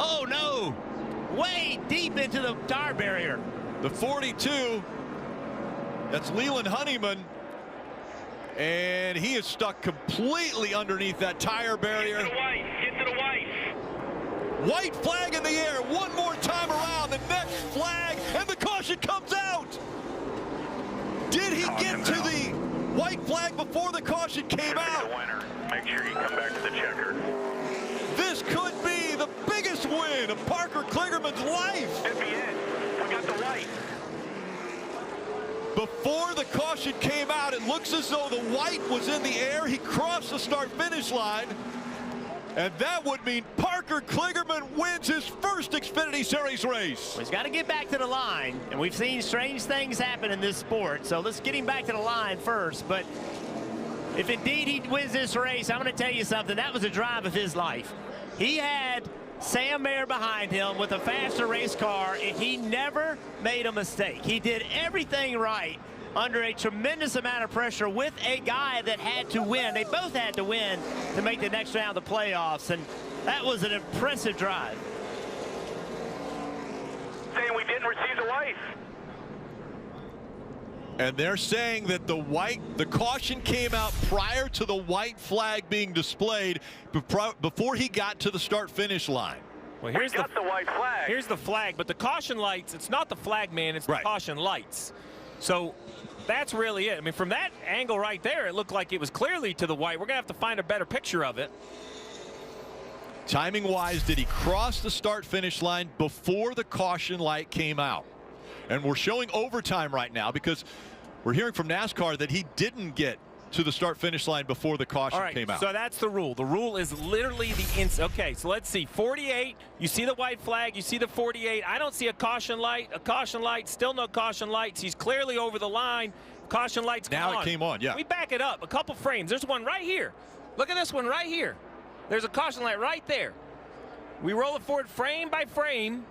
Oh, no. Way deep into the tire barrier. The 42, that's Leland Honeyman. And he is stuck completely underneath that tire barrier. Get to the white. Get to the white. White flag in the air. One more time around. The next flag. And the caution comes out. Did he get to the white flag before the caution came out? Make sure you come back to the checker. This could be the biggest win of Parker Kligerman's life. Could be it. We got the white. Before the caution came out, it looks as though the white was in the air. He crossed the start-finish line. And that would mean Parker Kligerman wins his first Xfinity Series race. Well, he's got to get back to the line. And we've seen strange things happen in this sport. So let's get him back to the line first. But if indeed he wins this race, I'm going to tell you something. That was a drive of his life. He had Sam Mayer behind him with a faster race car, and he never made a mistake. He did everything right under a tremendous amount of pressure with a guy that had to win. They both had to win to make the next round of the playoffs, and that was an impressive drive. Saying we didn't receive the white. And they're saying that the caution came out prior to the white flag being displayed before he got to the start-finish line. Well, here's the white flag. Here's the flag, but the caution lights, it's not the flag, man, it's the caution lights. So that's really it. I mean, from that angle right there, it looked like it was clearly to the white. We're going to have to find a better picture of it. Timing-wise, did he cross the start-finish line before the caution light came out? And we're showing overtime right now because we're hearing from NASCAR that he didn't get to the start-finish line before the caution came out. So that's the rule. The rule is literally the okay, so let's see. 48, you see the white flag, you see the 48. I don't see a caution light, still no caution lights. He's clearly over the line. Caution lights come on. Now it came on, yeah. We back it up a couple frames. There's one right here. Look at this one right here. There's a caution light right there. We roll it forward frame by frame.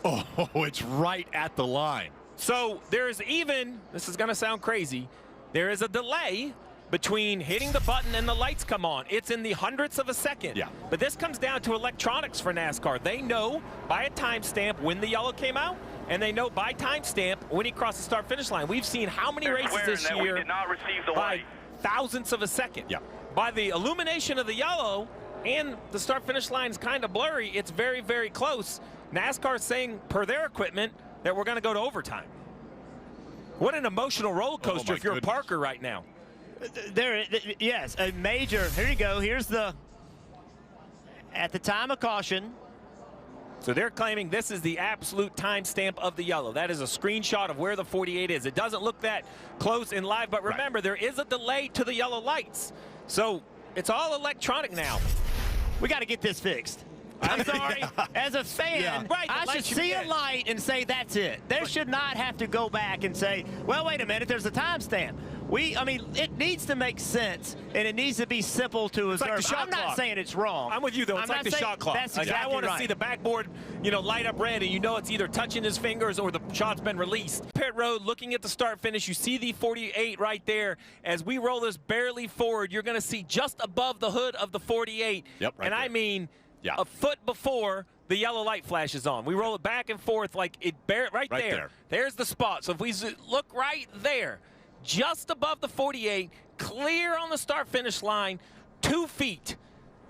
Oh, it's right at the line. So there's even, this is going to sound crazy, there is a delay between hitting the button and the lights come on. It's in the hundredths of a second. Yeah. But this comes down to electronics for NASCAR. They know by a timestamp when the yellow came out, and they know by timestamp when he crossed the start-finish line. We've seen how many races this year we did not receive the by white. thousandths of a second. Yeah. By the illumination of the yellow and the start-finish line is kind of blurry, it's very, very close. NASCAR is saying, per their equipment, that we're going to go to overtime. What an emotional roller coaster if you're a Parker right now. Yes, a major. Here you go. Here's the, at the time of caution. So they're claiming this is the absolute timestamp of the yellow. That is a screenshot of where the 48 is. It doesn't look that close in live, but remember, there is a delay to the yellow lights. So it's all electronic now. We got to get this fixed. I'm sorry. As a fan, I should see a light and say that's it. There should not have to go back and say, well, wait a minute, there's a timestamp. I mean, it needs to make sense, and it needs to be simple to observe. Like I'm not saying it's wrong. I'm with you, though. It's like the shot clock. That's exactly I want to see the backboard, light up red, and it's either touching his fingers or the shot's been released. Pit road, looking at the start finish, you see the 48 right there. As we roll this barely forward, you're going to see just above the hood of the 48. Yep, right and there. I mean, a foot before the yellow light flashes on. We roll it back and forth like it right there. There's the spot. So if we look right there, just above the 48, clear on the start-finish line, 2 feet.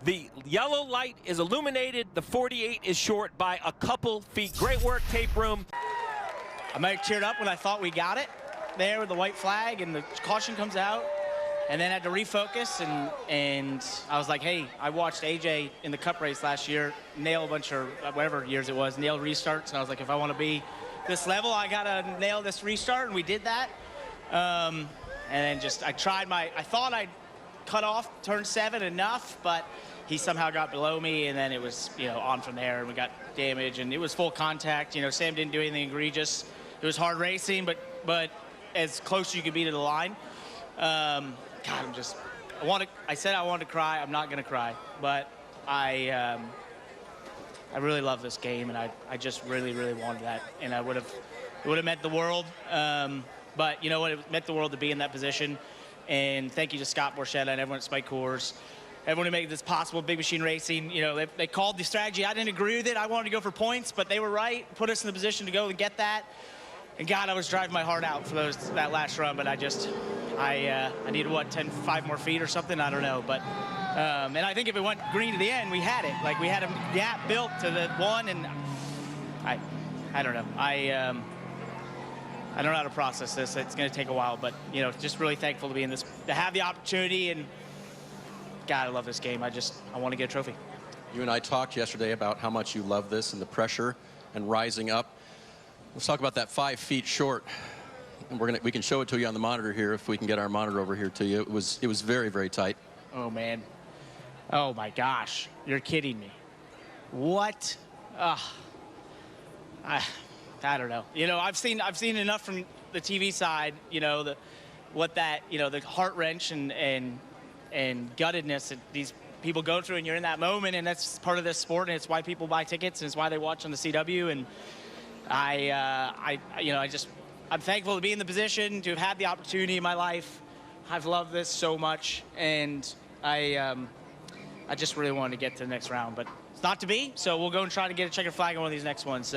The yellow light is illuminated. The 48 is short by a couple feet. Great work, tape room. I might have cheered up when I thought we got it there with the white flag and the caution comes out. And then had to refocus, and I was like, hey, I watched AJ in the Cup race last year nail a bunch of, whatever years it was, nail restarts. And I was like, if I want to be this level, I got to nail this restart, and we did that. And then I thought I'd cut off turn 7 enough, but he somehow got below me, and then it was, on from there, and we got damage, and it was full contact. Sam didn't do anything egregious. It was hard racing, but as close as you could be to the line. God, I said I wanted to cry. I'm not going to cry, but I really love this game, and I just really, really wanted that, and it would have meant the world. But you know what? It meant the world to be in that position, and thank you to Scott Borchetta and everyone at Spike Coors everyone who made this possible, Big Machine Racing. You know, they called the strategy. I didn't agree with it. I wanted to go for points, but they were right, put us in the position to go and get that. And God, I was driving my heart out for that last run, but I needed, what, 5 more feet or something? I don't know. But, and I think if it went green to the end, we had it. Like, we had a gap built to the one, and I don't know. I don't know how to process this. It's going to take a while, but, you know, just really thankful to be in this, to have the opportunity, and God, I love this game. I want to get a trophy. You and I talked yesterday about how much you love this and the pressure and rising up. Let's talk about that 5 feet short. And we can show it to you on the monitor here if we can get our monitor over here to you. It was very, very tight. Oh, man. Oh, my gosh. You're kidding me. What? I don't know. You know, I've seen enough from the TV side, you know, the heart wrench and guttedness that these people go through, and you're in that moment, and that's part of this sport, and it's why people buy tickets, and it's why they watch on the CW. And I'm thankful to be in the position, to have had the opportunity in my life. I've loved this so much, and I just really wanted to get to the next round, but it's not to be, so we'll go and try to get a checkered flag on one of these next ones.